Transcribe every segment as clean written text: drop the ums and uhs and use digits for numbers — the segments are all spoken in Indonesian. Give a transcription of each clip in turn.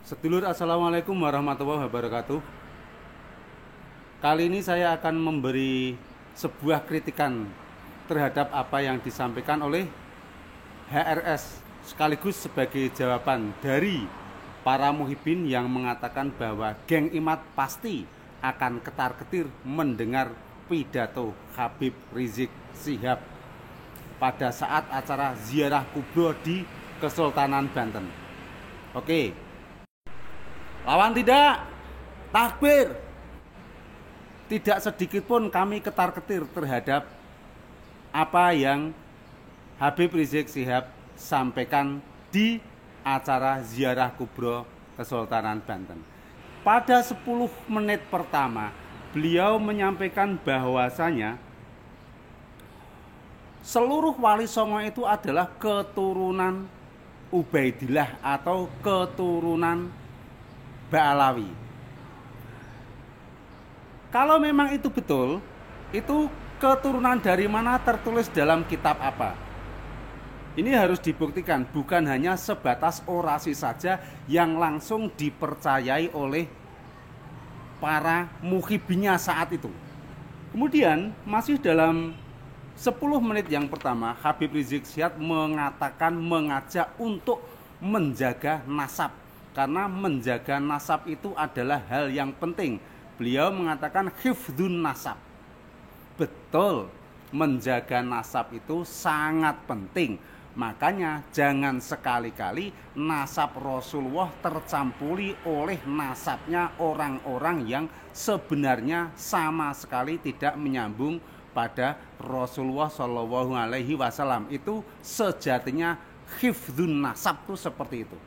Sedulur, assalamualaikum warahmatullahi wabarakatuh. Kali ini saya akan memberi sebuah kritikan terhadap apa yang disampaikan oleh HRS, sekaligus sebagai jawaban dari para muhibin yang mengatakan bahwa geng Imad pasti akan ketar-ketir mendengar pidato Habib Rizik Syihab pada saat acara ziarah kubro di Kesultanan Banten. Oke, lawan tidak, takbir. Tidak sedikit pun kami ketar-ketir terhadap apa yang Habib Rizik Syihab sampaikan di acara ziarah kubro Kesultanan Banten. Pada 10 menit pertama, beliau menyampaikan bahwasanya seluruh wali songo itu adalah keturunan Ubaidillah atau keturunan Ba'alawi. Kalau memang itu betul, itu keturunan dari mana, tertulis dalam kitab apa? Ini harus dibuktikan, bukan hanya sebatas orasi saja yang langsung dipercayai oleh para muhibinnya saat itu. Kemudian masih dalam 10 menit yang pertama, Habib Rizik Syihab mengajak untuk menjaga nasab. Karena menjaga nasab itu adalah hal yang penting. Beliau mengatakan hifdzun nasab. Betul, menjaga nasab itu sangat penting. Makanya jangan sekali-kali nasab Rasulullah tercampuri oleh nasabnya orang-orang yang sebenarnya sama sekali tidak menyambung pada Rasulullah Shallallahu Alaihi Wasallam. Itu sejatinya hifdzun nasab itu seperti itu.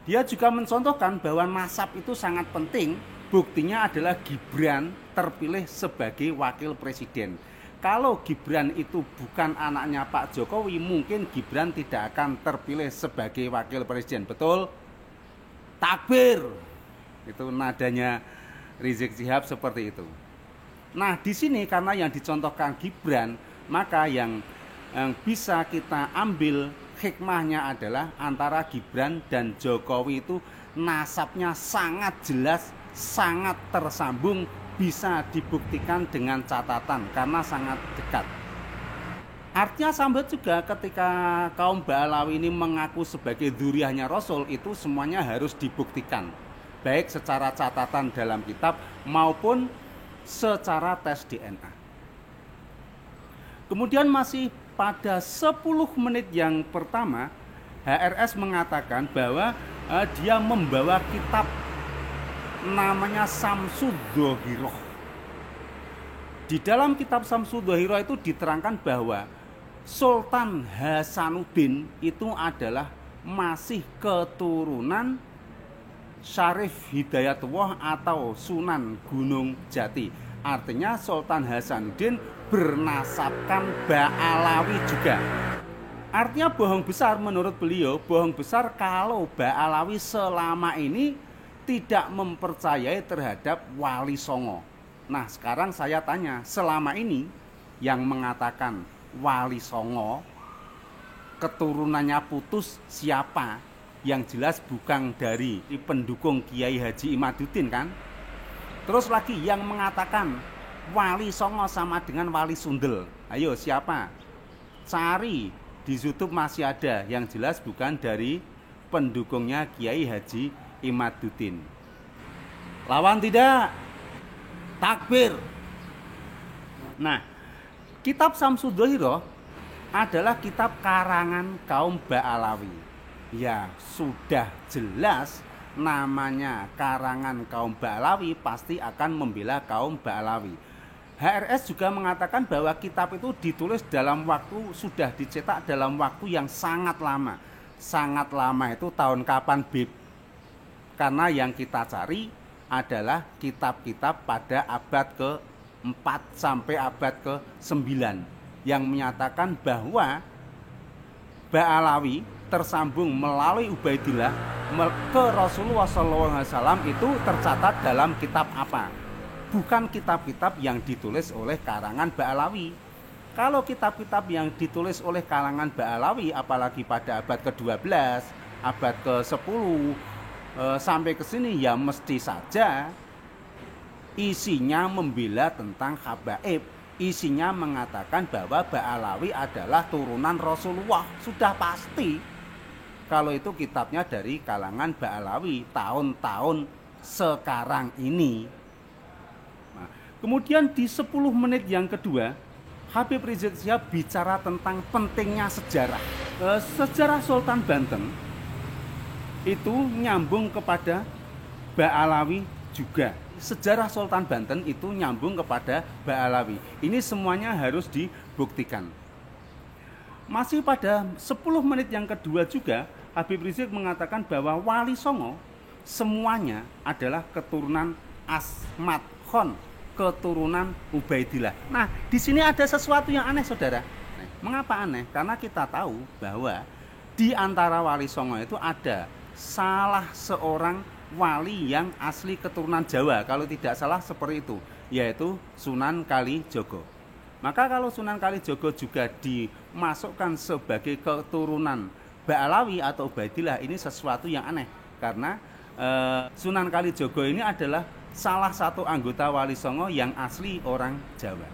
Dia juga mencontohkan bahwa nasab itu sangat penting. Buktinya adalah Gibran terpilih sebagai wakil presiden. Kalau Gibran itu bukan anaknya Pak Jokowi, mungkin Gibran tidak akan terpilih sebagai wakil presiden. Betul? Takbir. Itu nadanya Rizik Syihab seperti itu. Nah, di sini karena yang dicontohkan Gibran, maka yang bisa kita ambil hikmahnya adalah antara Gibran dan Jokowi itu nasabnya sangat jelas, sangat tersambung, bisa dibuktikan dengan catatan karena sangat dekat. Artinya sama juga ketika kaum Ba'alawi ini mengaku sebagai dzurriyyahnya Rasul, itu semuanya harus dibuktikan, baik secara catatan dalam kitab maupun secara tes DNA. Kemudian masih pada 10 menit yang pertama, HRS mengatakan bahwa dia membawa kitab namanya Samsudzohiroh. Di dalam kitab Samsudzohiroh itu diterangkan bahwa Sultan Hasanuddin itu adalah masih keturunan Syarif Hidayatullah atau Sunan Gunung Jati. Artinya Sultan Hasanuddin bernasabkan Ba'alawi juga. Artinya bohong besar menurut beliau, bohong besar kalau Ba'alawi selama ini tidak mempercayai terhadap wali songo. Nah, sekarang saya tanya, selama ini yang mengatakan wali songo keturunannya putus siapa? Yang jelas bukan dari pendukung Kiai Haji Imaduddin kan? Terus lagi yang mengatakan wali songo sama dengan wali sundel. Ayo siapa? Cari di YouTube masih ada. Yang jelas bukan dari pendukungnya Kiai Haji Imaduddin. Lawan tidak? Takbir. Nah, kitab Samsudzohiroh adalah kitab karangan kaum Ba'alawi. Ya, sudah jelas namanya karangan kaum Ba'alawi pasti akan membela kaum Ba'alawi. HRS juga mengatakan bahwa kitab itu ditulis dalam waktu, sudah dicetak dalam waktu yang sangat lama. Sangat lama itu tahun kapan, Bib? Karena yang kita cari adalah kitab-kitab pada abad ke-4 sampai abad ke-9 yang menyatakan bahwa Ba'alawi tersambung melalui Ubaidillah ke Rasulullah SAW itu tercatat dalam kitab apa? Bukan kitab-kitab yang ditulis oleh karangan Ba'alawi. Kalau kitab-kitab yang ditulis oleh kalangan Ba'alawi, apalagi pada abad ke-12, abad ke-10, sampai ke sini ya mesti saja isinya membela tentang habaib, isinya mengatakan bahwa Ba'alawi adalah turunan Rasulullah. Sudah pasti kalau itu kitabnya dari kalangan Ba'alawi tahun-tahun sekarang ini. Nah, kemudian di 10 menit yang kedua, Habib Rizik Syihab bicara tentang pentingnya sejarah. Sejarah Sultan Banten itu nyambung kepada Ba'alawi juga. Sejarah Sultan Banten itu nyambung kepada Ba'alawi. Ini semuanya harus dibuktikan. Masih pada 10 menit yang kedua juga, Habib Rizik mengatakan bahwa Wali Songo semuanya adalah keturunan Asmat Khan, keturunan Ubaidillah. Nah, di sini ada sesuatu yang aneh, saudara. Mengapa aneh? Karena kita tahu bahwa di antara Wali Songo itu ada salah seorang wali yang asli keturunan Jawa, kalau tidak salah seperti itu, yaitu Sunan Kalijogo. Maka kalau Sunan Kalijogo juga dimasukkan sebagai keturunan Ba'alawi atau Ubaidillah, ini sesuatu yang aneh. Karena Sunan Kalijogo ini adalah salah satu anggota Wali Songo yang asli orang Jawa.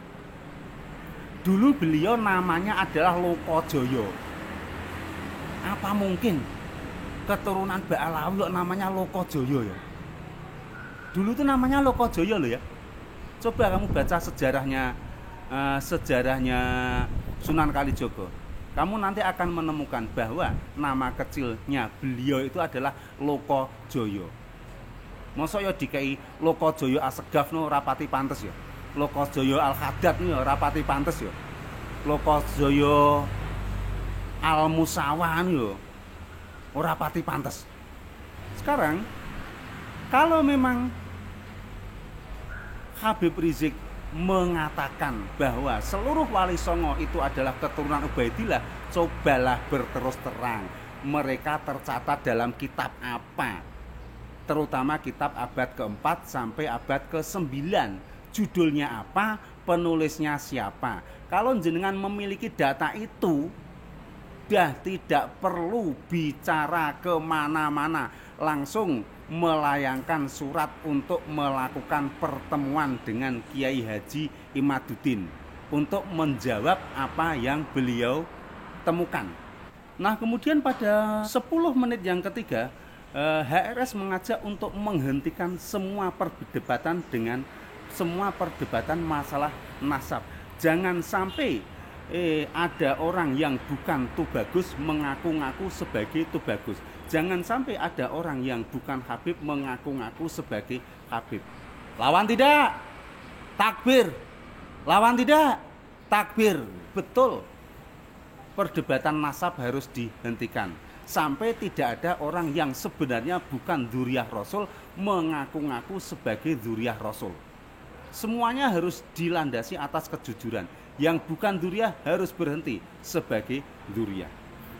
Dulu beliau namanya adalah Lokojoyo. Apa mungkin keturunan Ba'alawi kok namanya Lokojoyo ya? Dulu tuh namanya Lokojoyo loh ya. Coba kamu baca sejarahnya Sunan Kalijogo. Kamu nanti akan menemukan bahwa nama kecilnya beliau itu adalah Lokojoyo. Mosok ya dikai Lokojoyo Asegaf no rapati pantes ya. Lokojoyo Al-Haddad no rapati pantes ya. Lokojoyo Al-Musawan yo ora pati pantes. Sekarang kalau memang Habib Rizik mengatakan bahwa seluruh Wali Songo itu adalah keturunan Ubaidillah, cobalah berterus terang, mereka tercatat dalam kitab apa? Terutama kitab abad ke-4 sampai abad ke-9. Judulnya apa? Penulisnya siapa? Kalau jenengan memiliki data itu, sudah tidak perlu bicara kemana-mana, langsung melayangkan surat untuk melakukan pertemuan dengan Kiai Haji Imaduddin untuk menjawab apa yang beliau temukan. Nah, kemudian pada 10 menit yang ketiga, HRS mengajak untuk menghentikan semua perdebatan masalah nasab. Jangan sampai ada orang yang bukan Tubagus mengaku-ngaku sebagai Tubagus. Jangan sampai ada orang yang bukan Habib mengaku-ngaku sebagai Habib. Lawan tidak? Takbir. Lawan tidak? Takbir. Betul. Perdebatan nasab harus dihentikan. Sampai tidak ada orang yang sebenarnya bukan dzurriyyah Rasul mengaku-ngaku sebagai dzurriyyah Rasul. Semuanya harus dilandasi atas kejujuran. Yang bukan dzurriyyah harus berhenti sebagai dzurriyyah.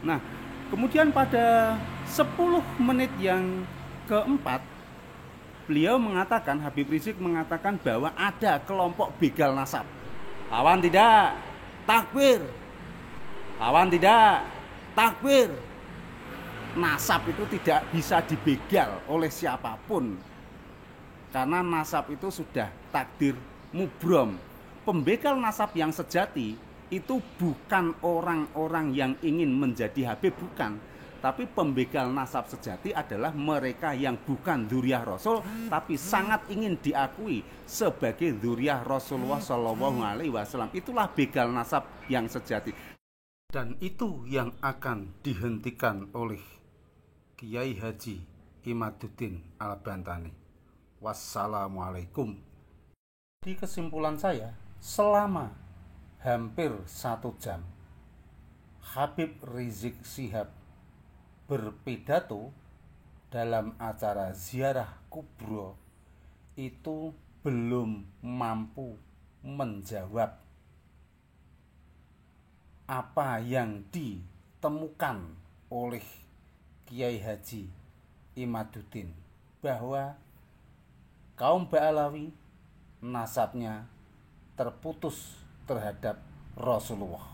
Nah, kemudian pada 10 menit yang keempat, beliau mengatakan, Habib Rizik mengatakan bahwa ada kelompok begal nasab. Lawan tidak? Takbir. Lawan tidak? Takbir. Nasab itu tidak bisa dibegal oleh siapapun. Karena nasab itu sudah takdir mubrom. Pembegal nasab yang sejati itu bukan orang-orang yang ingin menjadi Habib, bukan. Tapi pembegal nasab sejati adalah mereka yang bukan dzurriyyah Rasul, tapi sangat ingin diakui sebagai dzurriyyah Rasulullah SAW. Itulah begal nasab yang sejati. Dan itu yang akan dihentikan oleh Kiai Haji Imaduddin Al-Bantani. Wassalamualaikum. Di kesimpulan saya, selama hampir 1 jam Habib Rizik Syihab berpidato dalam acara ziarah kubro itu belum mampu menjawab apa yang ditemukan oleh Kiai Haji Imaduddin, bahwa kaum Ba'alawi nasabnya terputus terhadap Rasulullah.